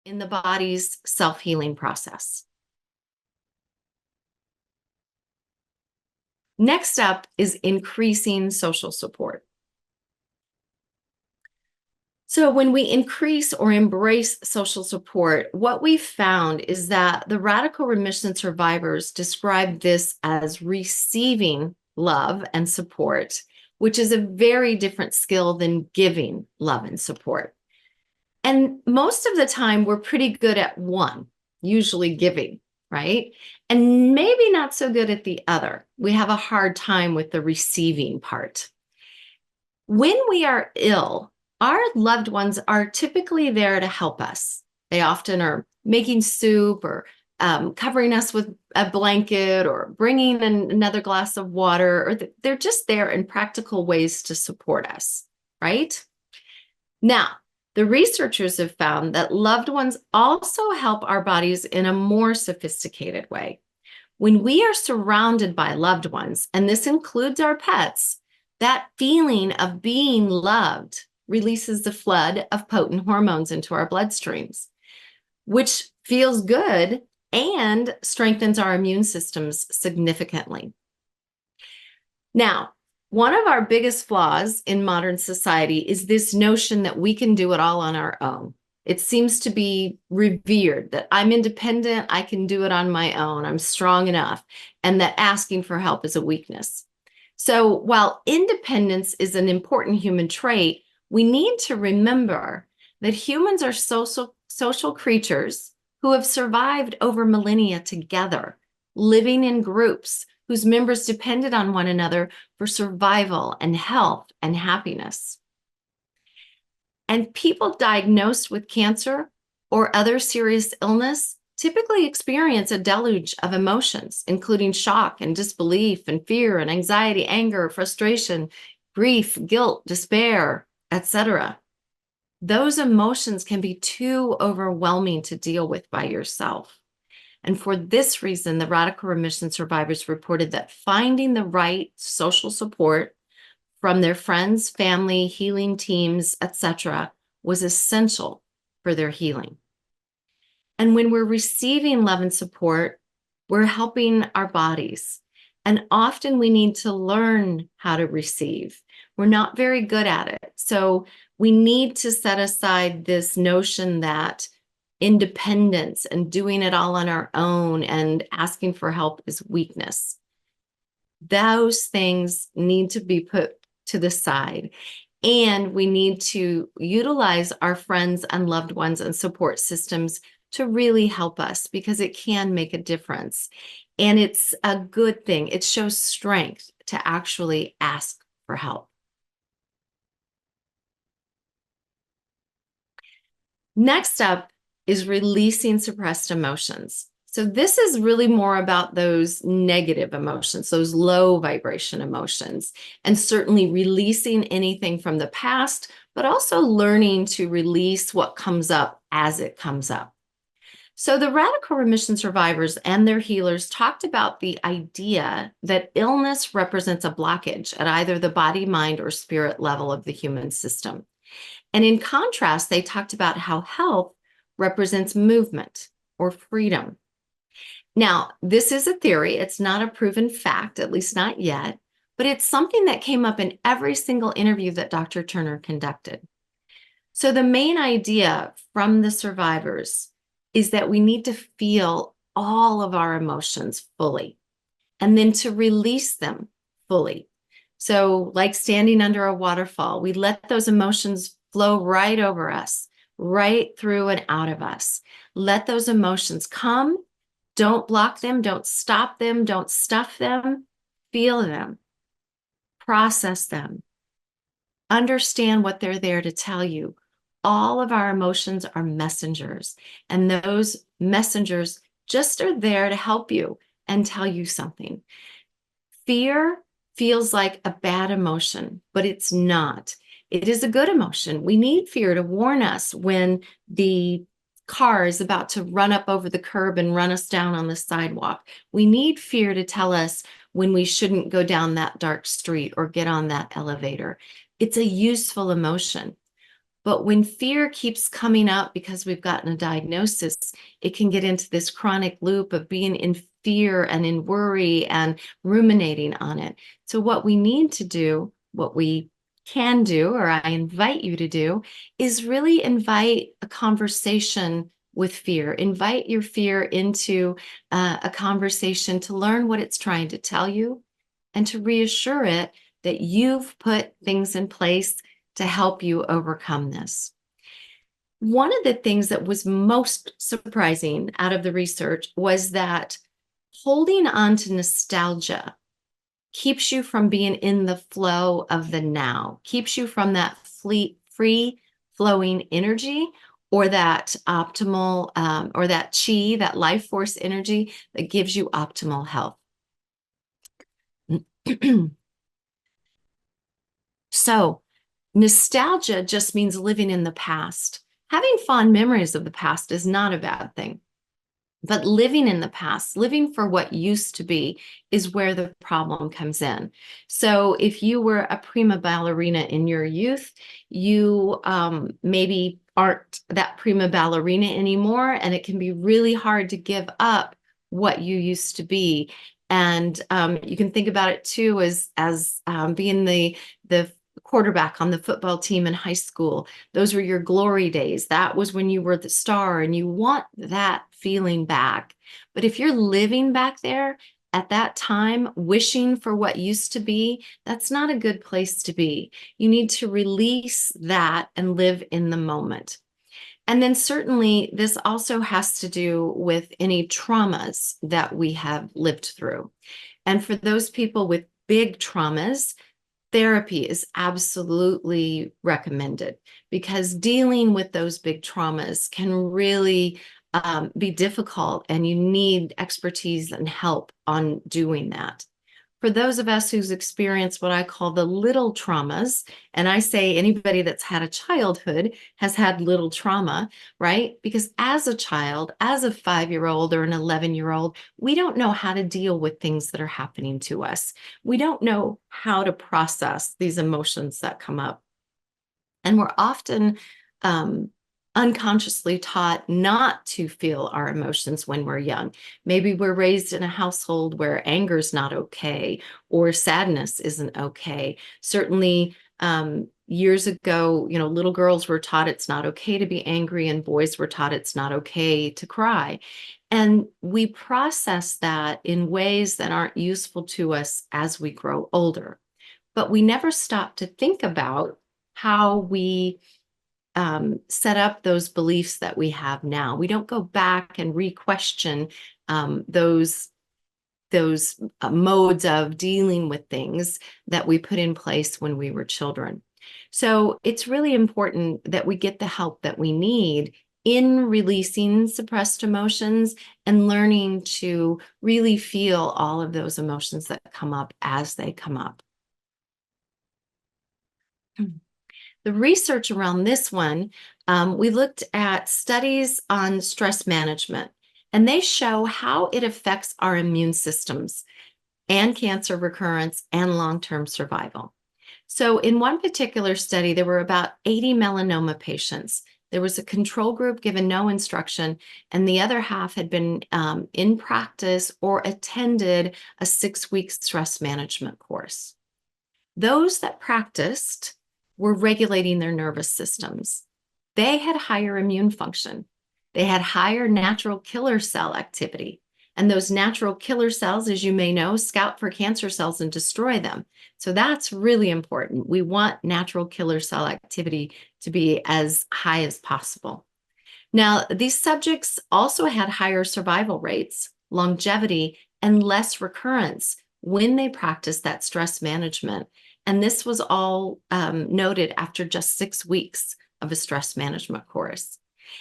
in the body's self-healing process. Next up is increasing social support. So when we increase or embrace social support, what we found is that the radical remission survivors describe this as receiving love and support, which is a very different skill than giving love and support. And most of the time, we're pretty good at one, usually giving, right? And maybe not so good at the other. We have a hard time with the receiving part. When we are ill, our loved ones are typically there to help us. They often are making soup or covering us with a blanket or bringing another glass of water, or they're just there in practical ways to support us, right? Now, the researchers have found that loved ones also help our bodies in a more sophisticated way. When we are surrounded by loved ones, and this includes our pets, that feeling of being loved releases the flood of potent hormones into our bloodstreams, which feels good and strengthens our immune systems significantly. Now, one of our biggest flaws in modern society is this notion that we can do it all on our own. It seems to be revered that I'm independent, I can do it on my own, I'm strong enough, and that asking for help is a weakness. So while independence is an important human trait, we need to remember that humans are social creatures who have survived over millennia together, living in groups whose members depended on one another for survival and health and happiness. And people diagnosed with cancer or other serious illness typically experience a deluge of emotions, including shock and disbelief and fear and anxiety, anger, frustration, grief, guilt, despair, etc. Those emotions can be too overwhelming to deal with by yourself. And for this reason, the radical remission survivors reported that finding the right social support from their friends, family, healing teams, etc., was essential for their healing. And when we're receiving love and support, we're helping our bodies. And often we need to learn how to receive. We're not very good at it. So we need to set aside this notion that independence and doing it all on our own and asking for help is weakness. Those things need to be put to the side. And we need to utilize our friends and loved ones and support systems to really help us, because it can make a difference. And it's a good thing. It shows strength to actually ask for help. Next up is releasing suppressed emotions. So this is really more about those negative emotions, those low vibration emotions, and certainly releasing anything from the past, but also learning to release what comes up as it comes up. So the radical remission survivors and their healers talked about the idea that illness represents a blockage at either the body, mind, or spirit level of the human system. And in contrast, they talked about how health represents movement or freedom. Now, this is a theory. It's not a proven fact, at least not yet, but it's something that came up in every single interview that Dr. Turner conducted. So the main idea from the survivors is that we need to feel all of our emotions fully and then to release them fully. So like standing under a waterfall, we let those emotions flow right over us, right through and out of us. Let those emotions come. Don't block them. Don't stop them. Don't stuff them. Feel them. Process them. Understand what they're there to tell you. All of our emotions are messengers, and those messengers just are there to help you and tell you something. Fear feels like a bad emotion, but it's not. It is a good emotion. We need fear to warn us when the car is about to run up over the curb and run us down on the sidewalk. We need fear to tell us when we shouldn't go down that dark street or get on that elevator. It's a useful emotion. But when fear keeps coming up because we've gotten a diagnosis, it can get into this chronic loop of being in fear and in worry and ruminating on it. So what we need to do, what we can do, or I invite you to do, is really invite a conversation with fear. Invite your fear into a conversation to learn what it's trying to tell you and to reassure it that you've put things in place to help you overcome this. One of the things that was most surprising out of the research was that holding on to nostalgia keeps you from being in the flow of the now, keeps you from that free flowing energy, or that optimal, or that chi, that life force energy that gives you optimal health. So, nostalgia just means living in the past. Having fond memories of the past is not a bad thing. But living in the past, living for what used to be, is where the problem comes in. So if you were a prima ballerina in your youth, you maybe aren't that prima ballerina anymore, and it can be really hard to give up what you used to be. And you can think about it too as being the quarterback on the football team in high school. Those were your glory days. That was when you were the star, and you want that feeling back. But if you're living back there at that time, wishing for what used to be, that's not a good place to be. You need to release that and live in the moment. And then certainly this also has to do with any traumas that we have lived through. And for those people with big traumas, therapy is absolutely recommended, because dealing with those big traumas can really be difficult, and you need expertise and help on doing that. For those of us who's experienced what I call the little traumas, and I say anybody that's had a childhood has had little trauma, right? Because as a child, as a 5-year-old or an 11-year-old, we don't know how to deal with things that are happening to us. We don't know how to process these emotions that come up. And we're often unconsciously taught not to feel our emotions when we're young. Maybe we're raised in a household where anger is not okay, or sadness isn't okay. Certainly, years ago, little girls were taught it's not okay to be angry, and boys were taught it's not okay to cry. And we process that in ways that aren't useful to us as we grow older. But we never stop to think about how we set up those beliefs that we have now. We don't go back and re-question those modes of dealing with things that we put in place when we were children. So it's really important that we get the help that we need in releasing suppressed emotions and learning to really feel all of those emotions that come up as they come up. The research around this one, we looked at studies on stress management, and they show how it affects our immune systems and cancer recurrence and long-term survival. So in one particular study, there were about 80 melanoma patients. There was a control group given no instruction, and the other half had been in practice or attended a 6-week stress management course. Those that practiced were regulating their nervous systems. They had higher immune function. They had higher natural killer cell activity. And those natural killer cells, as you may know, scout for cancer cells and destroy them. So that's really important. We want natural killer cell activity to be as high as possible. Now, these subjects also had higher survival rates, longevity, and less recurrence when they practiced that stress management. And this was all noted after just 6 weeks of a stress management course.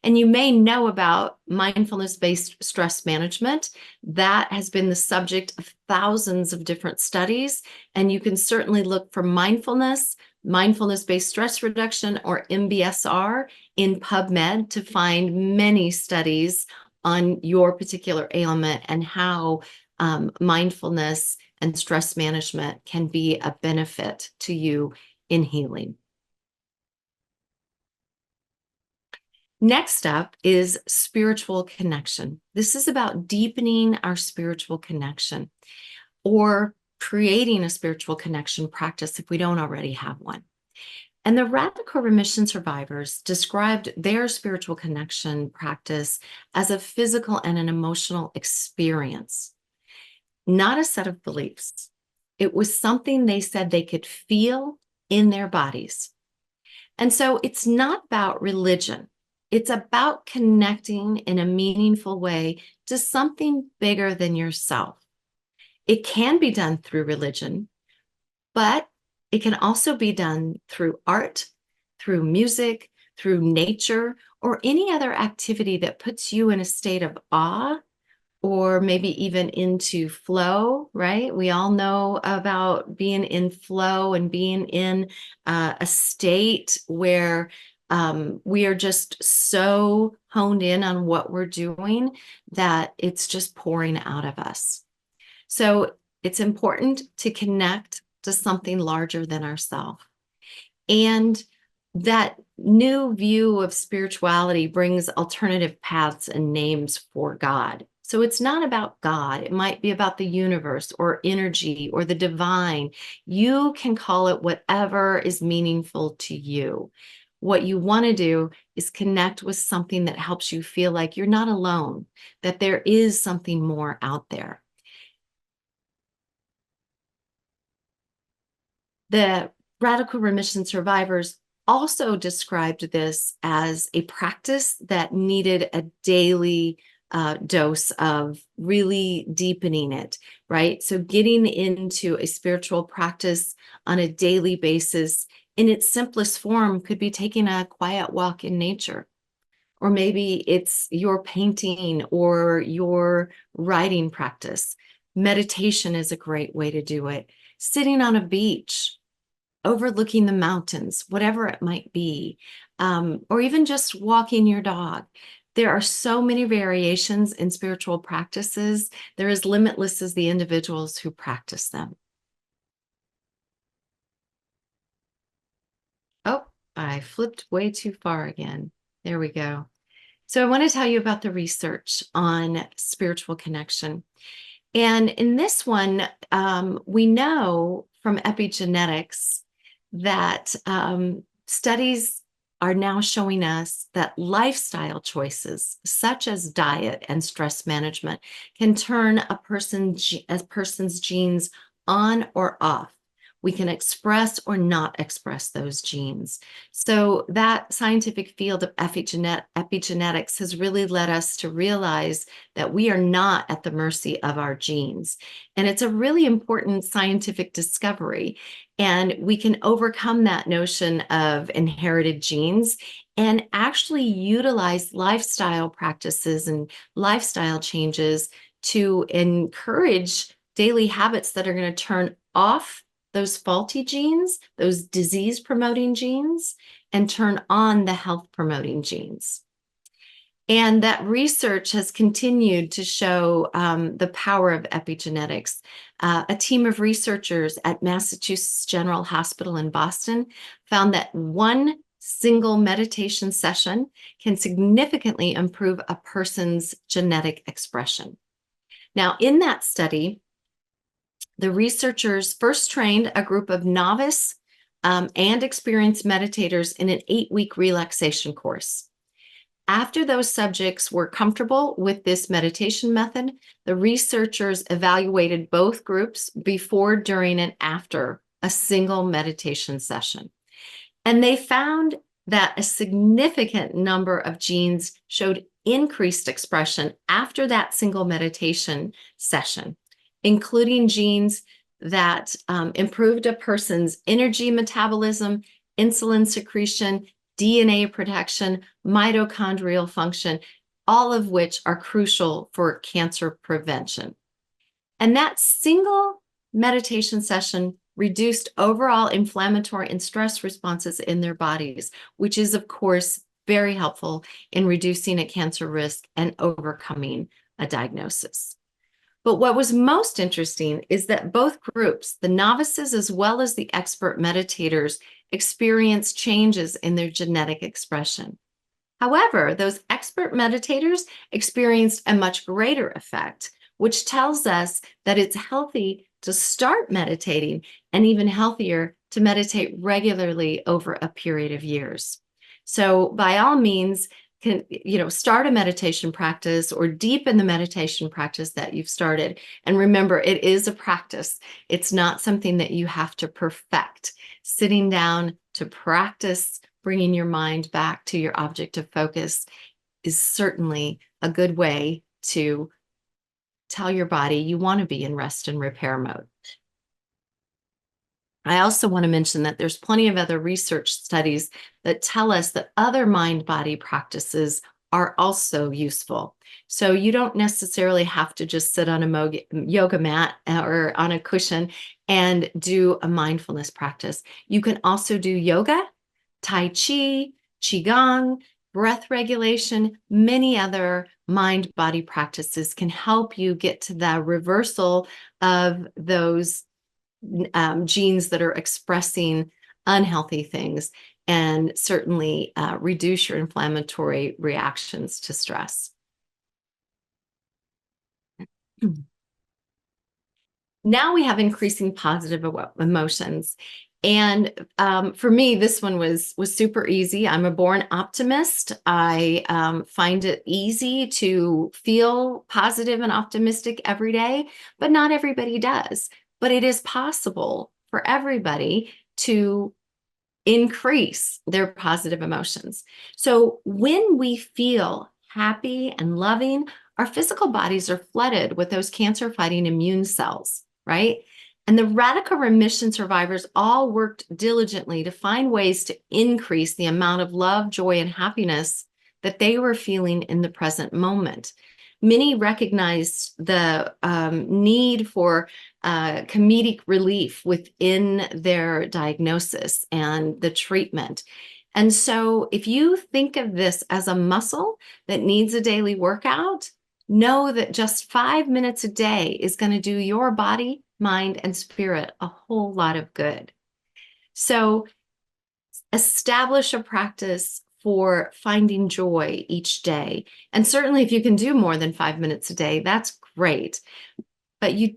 And you may know about mindfulness-based stress management. That has been the subject of thousands of different studies. And you can certainly look for mindfulness-based stress reduction, or MBSR, in PubMed to find many studies on your particular ailment and how mindfulness and stress management can be a benefit to you in healing. Next up is spiritual connection. This is about deepening our spiritual connection or creating a spiritual connection practice if we don't already have one. And the radical remission survivors described their spiritual connection practice as a physical and an emotional experience, not a set of beliefs. It was something they said they could feel in their bodies. And so it's not about religion. It's about connecting in a meaningful way to something bigger than yourself. It can be done through religion, but it can also be done through art, through music, through nature, or any other activity that puts you in a state of awe or maybe even into flow, right? We all know about being in flow and being in a state where we are just so honed in on what we're doing that it's just pouring out of us. So it's important to connect to something larger than ourselves. And that new view of spirituality brings alternative paths and names for God. So it's not about God. It might be about the universe or energy or the divine. You can call it whatever is meaningful to you. What you want to do is connect with something that helps you feel like you're not alone, that there is something more out there. The radical remission survivors also described this as a practice that needed a daily dose of really deepening it, right? So getting into a spiritual practice on a daily basis in its simplest form could be taking a quiet walk in nature. Or maybe it's your painting or your writing practice. Meditation is a great way to do it. Sitting on a beach, overlooking the mountains, whatever it might be, or even just walking your dog. There are so many variations in spiritual practices. They're as limitless as the individuals who practice them. Oh, I flipped way too far again. There we go. So I want to tell you about the research on spiritual connection. And in this one, we know from epigenetics that studies are now showing us that lifestyle choices, such as diet and stress management, can turn a person's genes on or off. We can express or not express those genes. So that scientific field of epigenetics has really led us to realize that we are not at the mercy of our genes. And it's a really important scientific discovery. And we can overcome that notion of inherited genes and actually utilize lifestyle practices and lifestyle changes to encourage daily habits that are going to turn off those faulty genes, those disease-promoting genes, and turn on the health-promoting genes. And that research has continued to show the power of epigenetics. A team of researchers at Massachusetts General Hospital in Boston found that one single meditation session can significantly improve a person's genetic expression. Now, in that study, the researchers first trained a group of novice and experienced meditators in an 8-week relaxation course. After those subjects were comfortable with this meditation method, the researchers evaluated both groups before, during, and after a single meditation session. And they found that a significant number of genes showed increased expression after that single meditation session, including genes that improved a person's energy metabolism, insulin secretion, DNA protection, mitochondrial function, all of which are crucial for cancer prevention. And that single meditation session reduced overall inflammatory and stress responses in their bodies, which is, of course, very helpful in reducing a cancer risk and overcoming a diagnosis. But what was most interesting is that both groups, the novices as well as the expert meditators, experienced changes in their genetic expression. However, those expert meditators experienced a much greater effect, which tells us that it's healthy to start meditating and even healthier to meditate regularly over a period of years. So by all means, start a meditation practice or deepen the meditation practice that you've started. And remember, it is a practice. It's not something that you have to perfect. Sitting down to practice bringing your mind back to your object of focus is certainly a good way to tell your body you want to be in rest and repair mode. I also want to mention that there's plenty of other research studies that tell us that other mind-body practices are also useful. So you don't necessarily have to just sit on a yoga mat or on a cushion and do a mindfulness practice. You can also do yoga, Tai Chi, Qigong, breath regulation. Many other mind-body practices can help you get to the reversal of those genes that are expressing unhealthy things, and certainly reduce your inflammatory reactions to stress. Now we have increasing positive emotions. And for me, this one was super easy. I'm a born optimist. I find it easy to feel positive and optimistic every day, but not everybody does. But it is possible for everybody to increase their positive emotions. So when we feel happy and loving, our physical bodies are flooded with those cancer-fighting immune cells, right? And the radical remission survivors all worked diligently to find ways to increase the amount of love, joy, and happiness that they were feeling in the present moment. Many recognized the need for comedic relief within their diagnosis and the treatment. And so if you think of this as a muscle that needs a daily workout, know that just 5 minutes a day is going to do your body, mind, and spirit a whole lot of good. So establish a practice for finding joy each day. And certainly if you can do more than 5 minutes a day, that's great. But you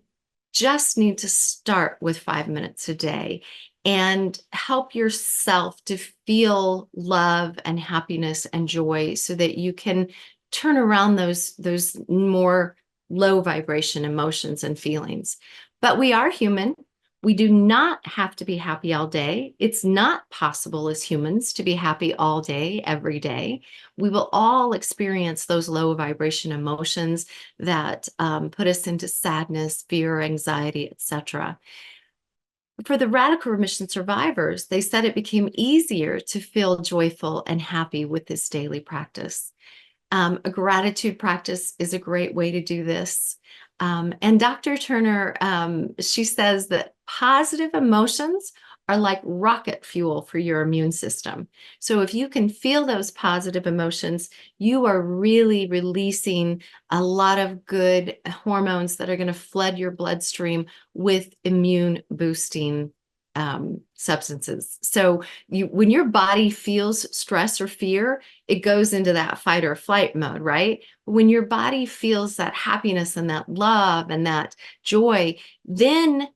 just need to start with 5 minutes a day and help yourself to feel love and happiness and joy so that you can turn around those more low vibration emotions and feelings. But we are human. We do not have to be happy all day. It's not possible as humans to be happy all day, every day. We will all experience those low vibration emotions that put us into sadness, fear, anxiety, etc. For the radical remission survivors, they said it became easier to feel joyful and happy with this daily practice. A gratitude practice is a great way to do this. And Dr. Turner, she says that positive emotions are like rocket fuel for your immune system. So if you can feel those positive emotions, you are really releasing a lot of good hormones that are going to flood your bloodstream with immune boosting substances. So when your body feels stress or fear, it goes into that fight or flight mode, right? When your body feels that happiness and that love and that joy, then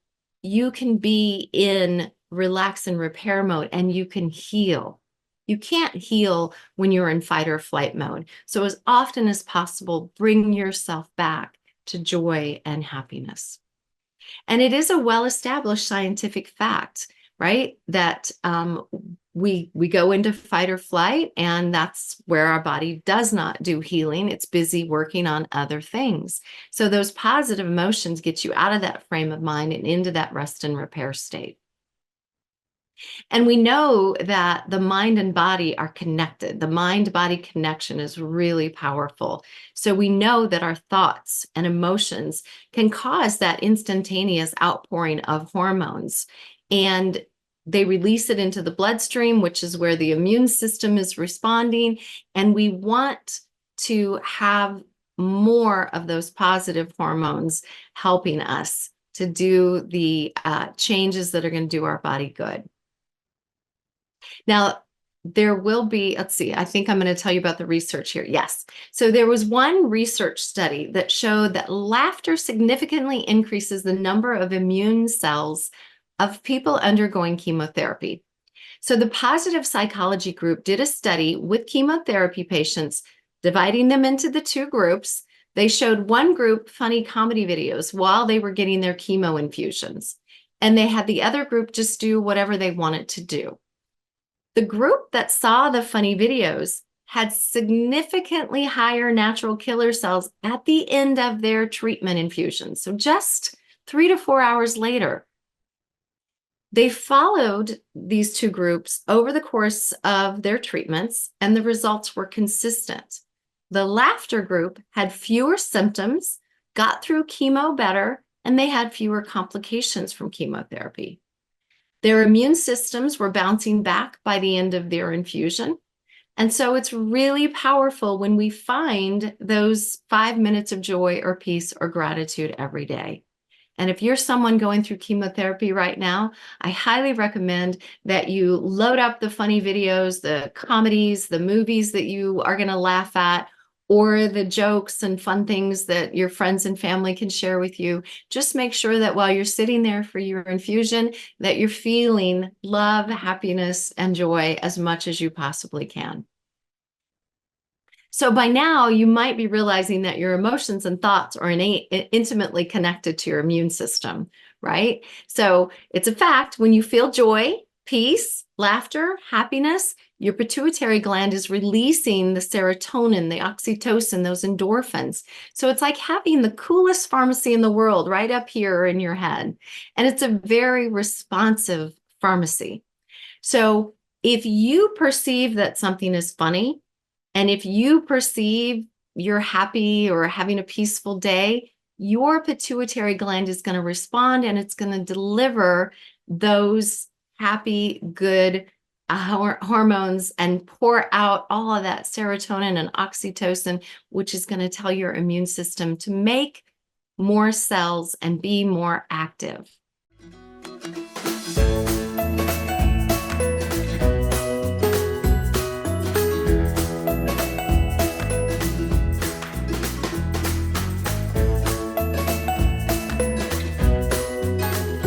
you can be in relax and repair mode and you can heal. You can't heal when you're in fight or flight mode. So as often as possible, bring yourself back to joy and happiness. And it is a well-established scientific fact, right? That we go into fight or flight, and that's where our body does not do healing. It's busy working on other things. So those positive emotions get you out of that frame of mind and into that rest and repair state. And we know that the mind and body are connected. The mind-body connection is really powerful. So we know that our thoughts and emotions can cause that instantaneous outpouring of hormones. And they release it into the bloodstream, which is where the immune system is responding. And we want to have more of those positive hormones helping us to do the changes that are going to do our body good. Now, there will be, let's see, I think I'm going to tell you about the research here. Yes. So there was one research study that showed that laughter significantly increases the number of immune cells of people undergoing chemotherapy. So the positive psychology group did a study with chemotherapy patients, dividing them into the two groups. They showed one group funny comedy videos while they were getting their chemo infusions, and they had the other group just do whatever they wanted to do. The group that saw the funny videos had significantly higher natural killer cells at the end of their treatment infusion. So just 3 to 4 hours later, they followed these two groups over the course of their treatments, and the results were consistent. The laughter group had fewer symptoms, got through chemo better, and they had fewer complications from chemotherapy. Their immune systems were bouncing back by the end of their infusion. And so it's really powerful when we find those 5 minutes of joy or peace or gratitude every day. And if you're someone going through chemotherapy right now, I highly recommend that you load up the funny videos, the comedies, the movies that you are going to laugh at, or the jokes and fun things that your friends and family can share with you. Just make sure that while you're sitting there for your infusion, that you're feeling love, happiness, and joy as much as you possibly can. So by now, you might be realizing that your emotions and thoughts are intimately connected to your immune system, right? So it's a fact, when you feel joy, peace, laughter, happiness, your pituitary gland is releasing the serotonin, the oxytocin, those endorphins. So it's like having the coolest pharmacy in the world right up here in your head. And it's a very responsive pharmacy. So if you perceive that something is funny, and if you perceive you're happy or having a peaceful day, your pituitary gland is going to respond, and it's going to deliver those happy, good hormones and pour out all of that serotonin and oxytocin, which is going to tell your immune system to make more cells and be more active.